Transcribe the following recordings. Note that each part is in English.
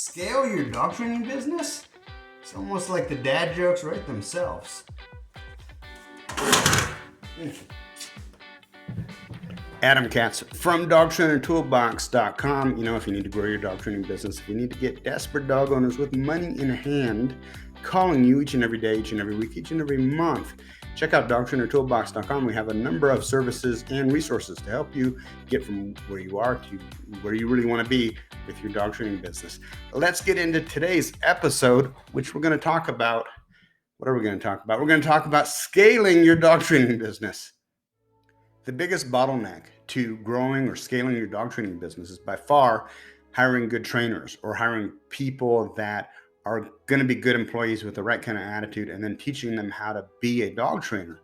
Scale your dog training business? It's almost like the dad jokes write themselves. Adam Katz from dogtrainertoolbox.com. You know, if you need to grow your dog training business, if you need to get desperate dog owners with money in hand calling you each and every day, each and every week, each and every month, check out dogtrainertoolbox.com. We have a number of services and resources to help you get from where you are to where you really want to be with your dog training business. Let's get into today's episode, which we're going to talk about. What are we going to talk about? We're going to talk about scaling your dog training business. The biggest bottleneck to growing or scaling your dog training business is by far hiring good trainers or hiring people that are going to be good employees with the right kind of attitude and then teaching them how to be a dog trainer.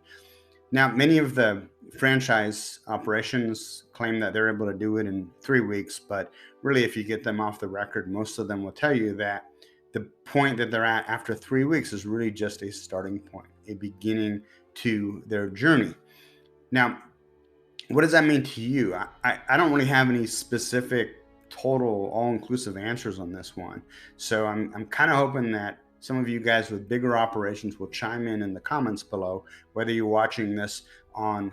Now, many of the franchise operations claim that they're able to do it in 3 weeks, but really if you get them off the record, most of them will tell you that the point that they're at after 3 weeks is really just a starting point, a beginning to their journey. Now, what does that mean to you? I don't really have any specific, total, all-inclusive answers on this one. So I'm kind of hoping that some of you guys with bigger operations will chime in the comments below, whether you're watching this on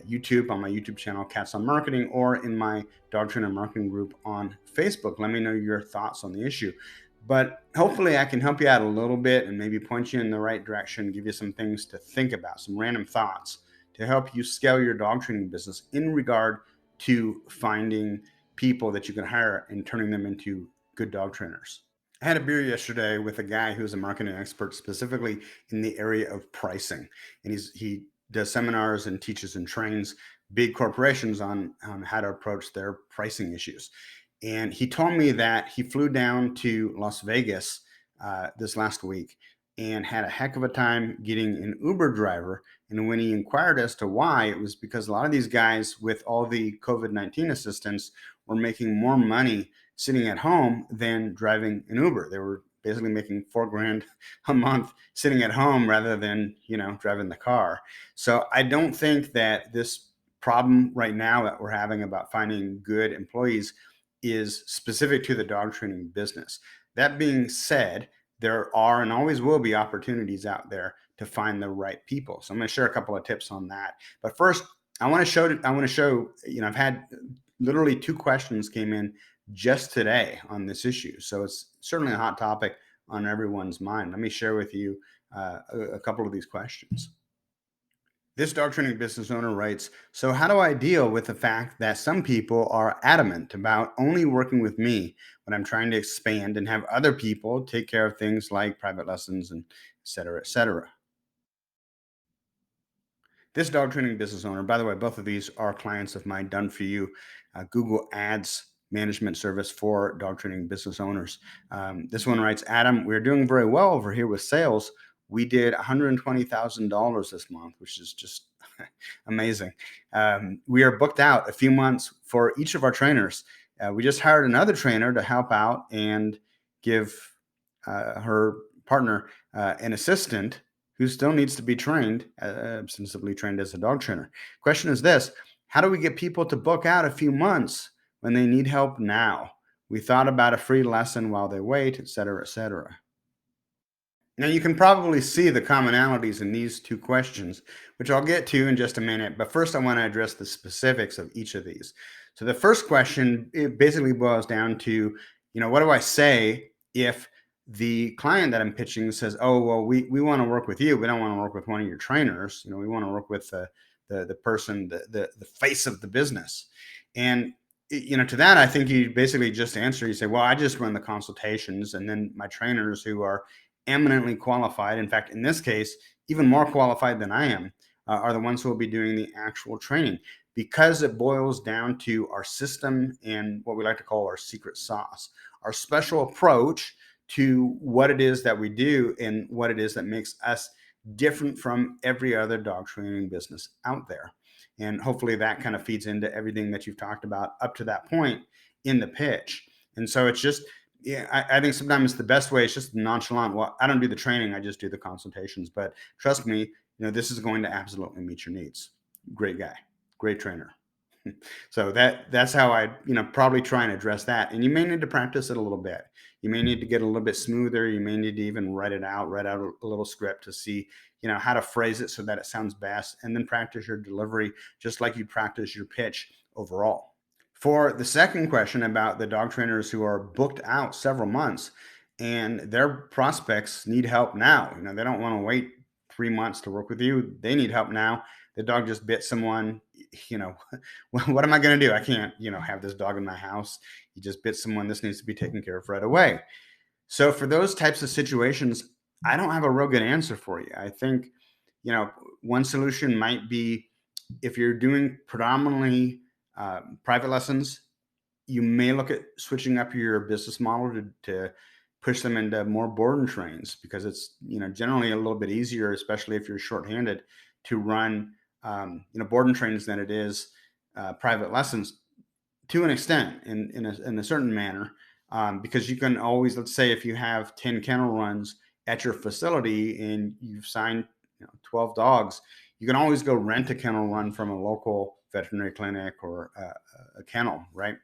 YouTube, on my YouTube channel, Katz on Marketing, or in my Dog Trainer Marketing group on Facebook. Let me know your thoughts on the issue. But hopefully I can help you out a little bit and maybe point you in the right direction, give you some things to think about, some random thoughts to help you scale your dog training business in regard to finding people that you can hire and turning them into good dog trainers. I had a beer yesterday with a guy who's a marketing expert specifically in the area of pricing. And he does seminars and teaches and trains big corporations on how to approach their pricing issues. And he told me that he flew down to Las Vegas this last week and had a heck of a time getting an Uber driver. And when he inquired as to why, it was because a lot of these guys with all the COVID-19 assistance were making more money sitting at home than driving an Uber. They were basically making $4,000 a month sitting at home rather than, driving the car. So I don't think that this problem right now that we're having about finding good employees is specific to the dog training business. That being said, there are and always will be opportunities out there to find the right people. So I'm going to share a couple of tips on that. But first, I want to show, I've had literally 2 questions came in just today on this issue. So it's certainly a hot topic on everyone's mind. Let me share with you a couple of these questions. This dog training business owner writes, so how do I deal with the fact that some people are adamant about only working with me when I'm trying to expand and have other people take care of things like private lessons and et cetera, et cetera? This dog training business owner, by the way, both of these are clients of mine, done for you, Google Ads management service for dog training business owners. This one writes, Adam, we're doing very well over here with sales. We did $120,000 this month, which is just amazing. We are booked out a few months for each of our trainers. We just hired another trainer to help out and give her partner an assistant who still needs to be trained, ostensibly trained as a dog trainer. Question is this: how do we get people to book out a few months when they need help now? We thought about a free lesson while they wait, et cetera, et cetera. Now, you can probably see the commonalities in these 2 questions, which I'll get to in just a minute. But first, I want to address the specifics of each of these. So the first question, it basically boils down to, what do I say if the client that I'm pitching says, oh, well, we want to work with you. We don't want to work with one of your trainers. We want to work with the person, the face of the business. And to that, I think you basically just answer. You say, well, I just run the consultations, and then my trainers who are eminently qualified, in fact, in this case, even more qualified than I am, are the ones who will be doing the actual training, because it boils down to our system and what we like to call our secret sauce, our special approach to what it is that we do and what it is that makes us different from every other dog training business out there. And hopefully that kind of feeds into everything that you've talked about up to that point in the pitch. And so it's just, I think sometimes the best way is just nonchalant. Well, I don't do the training, I just do the consultations. But trust me, this is going to absolutely meet your needs. Great guy, great trainer. So that's how I, probably try and address that. And you may need to practice it a little bit. You may need to get a little bit smoother. You may need to even write out a little script to see, how to phrase it so that it sounds best, and then practice your delivery just like you practice your pitch overall. For the second question about the dog trainers who are booked out several months and their prospects need help now, they don't want to wait 3 months to work with you. They need help now. The dog just bit someone, you know, what am I going to do? I can't, have this dog in my house. He just bit someone. This needs to be taken care of right away. So for those types of situations, I don't have a real good answer for you. I think, one solution might be if you're doing predominantly private lessons, you may look at switching up your business model to push them into more board and trains, because it's generally a little bit easier, especially if you're shorthanded, to run board and trains than it is private lessons, to an extent, in a certain manner, because you can always, let's say if you have 10 kennel runs at your facility and you've signed 12 dogs, you can always go rent a kennel run from a local veterinary clinic or a kennel, right?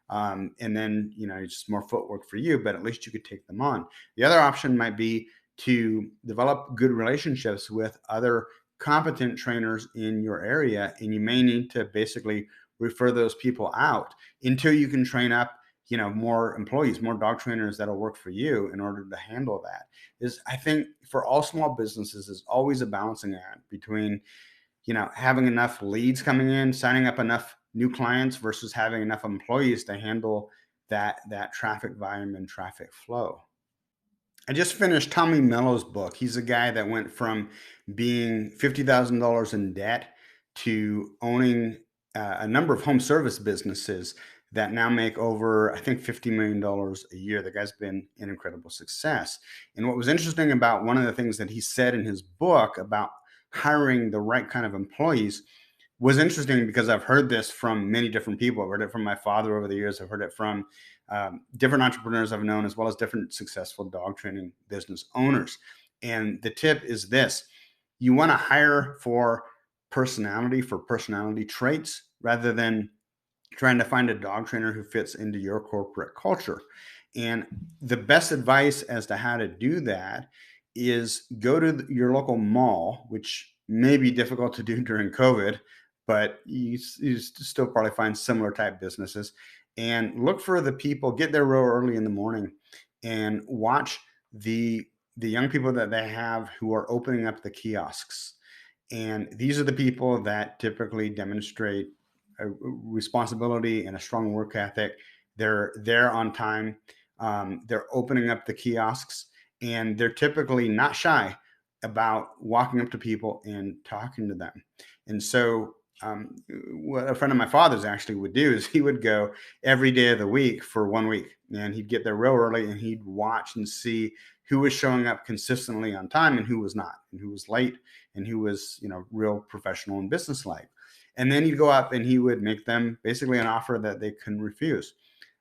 And then it's just more footwork for you, but at least you could take them on. The other option might be to develop good relationships with other competent trainers in your area, and you may need to basically refer those people out until you can train up more employees, more dog trainers that'll work for you in order to handle that. Is, I think, for all small businesses, is always a balancing act between having enough leads coming in, signing up enough new clients, versus having enough employees to handle that traffic volume and traffic flow. I just finished Tommy Mello's book. He's a guy that went from being $50,000 in debt to owning a number of home service businesses that now make over, I think, $50 million a year. The guy's been an incredible success. And what was interesting about one of the things that he said in his book about hiring the right kind of employees was interesting, because I've heard this from many different people. I've heard it from my father over the years. I've heard it from different entrepreneurs I've known, as well as different successful dog training business owners. And the tip is this: you want to hire for personality traits, rather than trying to find a dog trainer who fits into your corporate culture. And the best advice as to how to do that is go to your local mall, which may be difficult to do during COVID, but you still probably find similar type businesses, and look for the people, get there real early in the morning and watch the young people that they have who are opening up the kiosks. And these are the people that typically demonstrate a responsibility and a strong work ethic. They're there on time. They're opening up the kiosks, and they're typically not shy about walking up to people and talking to them. And so, what a friend of my father's actually would do is he would go every day of the week for 1 week, and he'd get there real early and he'd watch and see who was showing up consistently on time and who was not, and who was late, and who was, real professional and businesslike. And then he'd go up and he would make them basically an offer that they couldn't refuse.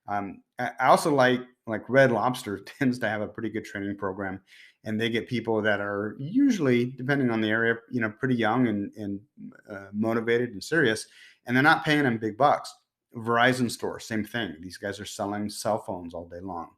I also like Red Lobster tends to have a pretty good training program, and they get people that are usually, depending on the area, pretty young and motivated and serious, and they're not paying them big bucks. Verizon store, same thing. These guys are selling cell phones all day long.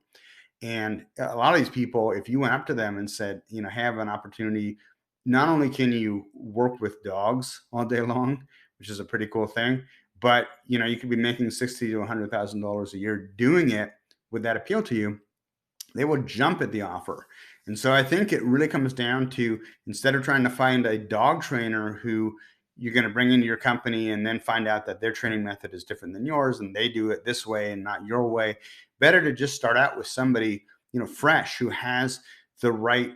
And a lot of these people, if you went up to them and said, have an opportunity, not only can you work with dogs all day long, which is a pretty cool thing, but you could be making $60,000 to $100,000 a year doing it. Would that appeal to you? They will jump at the offer. And so I think it really comes down to, instead of trying to find a dog trainer who you're going to bring into your company and then find out that their training method is different than yours and they do it this way and not your way, better to just start out with somebody, fresh, who has the right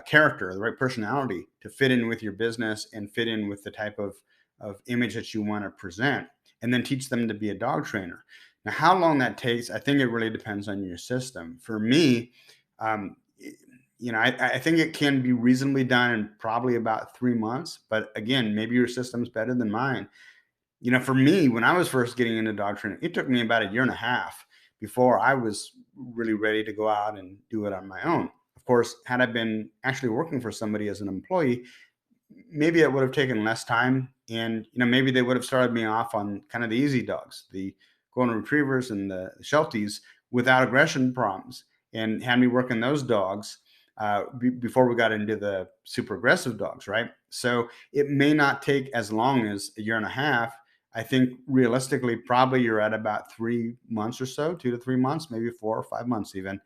character, the right personality to fit in with your business and fit in with the type of image that you want to present, and then teach them to be a dog trainer. Now, how long that takes, I think it really depends on your system. For me, I think it can be reasonably done in probably about 3 months. But again, maybe your system's better than mine. For me, when I was first getting into dog training, it took me about a year and a half before I was really ready to go out and do it on my own. Of course, had I been actually working for somebody as an employee, maybe it would have taken less time, And maybe they would have started me off on kind of the easy dogs, the golden retrievers and the shelties without aggression problems, and had me working those dogs before we got into the super aggressive dogs, right? So it may not take as long as a year and a half. I think realistically, probably you're at about 3 months or so, 2 to 3 months, maybe 4 or 5 months even.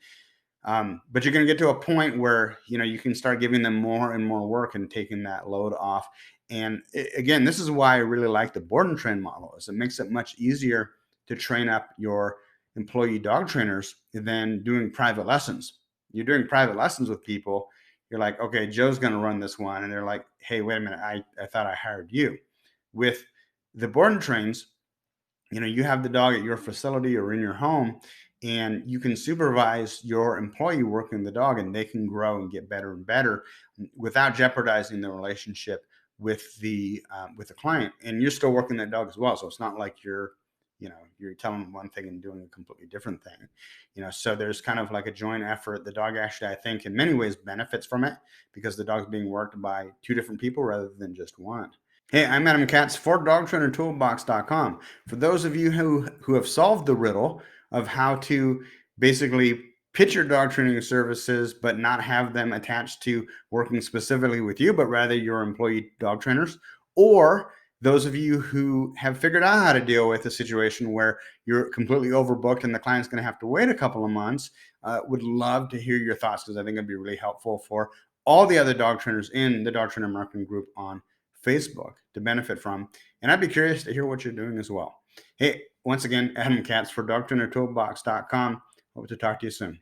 But you're going to get to a point where you can start giving them more and more work and taking that load off. And again, this is why I really like the board and train model. Is it makes it much easier to train up your employee dog trainers than doing private lessons. You're doing private lessons with people. You're like, okay, Joe's going to run this one, and they're like, hey, wait a minute, I thought I hired you. With the board and trains, you have the dog at your facility or in your home, and you can supervise your employee working the dog, and they can grow and get better and better without jeopardizing the relationship with the client. And you're still working that dog as well, so it's not like you're telling them one thing and doing a completely different thing. So there's kind of like a joint effort. The dog actually, I think, in many ways benefits from it because the dog's being worked by two different people rather than just one. Hey, I'm Adam Katz for DogTrainerToolbox.com. For those of you who have solved the riddle of how to basically pitch your dog training services, but not have them attached to working specifically with you, but rather your employee dog trainers, or those of you who have figured out how to deal with a situation where you're completely overbooked and the client's going to have to wait a couple of months, would love to hear your thoughts because I think it'd be really helpful for all the other dog trainers in the Dog Trainer Marketing Group on Facebook to benefit from. And I'd be curious to hear what you're doing as well. Hey, once again, Adam Katz for DogTrainerToolbox.com. Hope to talk to you soon.